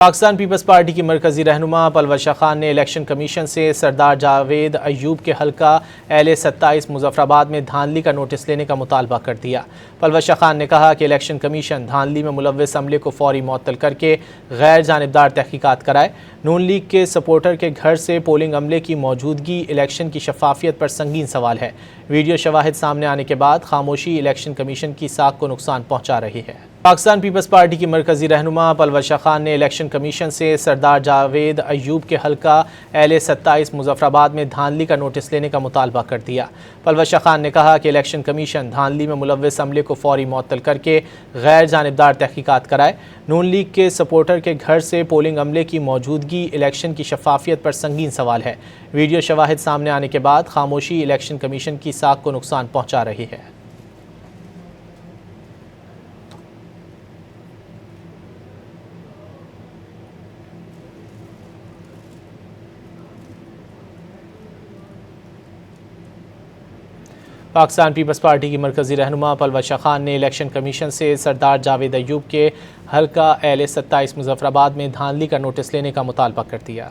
Pakistan peoples party की मरकजी रहनुमा पलवशा खान ने इलेक्शन कमीशन से सरदार जावेद अयूब के हल्का LA-27 मुजफ्फराबाद में धांधली का नोटिस लेने का मुतालबा कर दिया। पलवशा खान ने कहा कि इलेक्शन कमीशन धांधली में मुलव्वस अमले को फौरी मुअत्तल करके गैर जानिबदार तहकीकात कराए। नून लीग के सपोर्टर के घर से पोलिंग अमले की मौजूदगी इलेक्शन की शफाफियत पर संगीन सवाल है। वीडियो शवाहिद सामने आने के बाद खामोशी इलेक्शन कमीशन की साख को नुकसान पहुँचा रही है। पाकिस्तान पीपल्स पार्टी की मरकजी रहनुमा पलवशा खान ने इलेक्शन कमीशन से सरदार जावेद अयूब के हल्का LA-27 मुजफ्फराबाद में धांधली का नोटिस लेने का मुतालबा कर दिया। पलवशा खान ने कहा कि इलेक्शन कमीशन धांधली में मुलव्वस अमले को फौरी मुअत्तल करके गैर जानिबदार तहकीकात कराए। नून लीग के सपोर्टर के घर से पोलिंग अमले की मौजूदगी इलेक्शन की शफाफियत पर संगीन सवाल है। वीडियो शवाहिद सामने आने के बाद खामोशी इलेक्शन कमीशन की साख को नुकसान पहुँचा रही है। पाकिस्तान पीपल्स पार्टी की मरकजी रहनुमा पलवशा खान ने इलेक्शन कमीशन से सरदार जावेद अयूब के हल्का LA-27 मुजफ्फराबाद में धांधली का नोटिस लेने का मुतालबा कर दिया।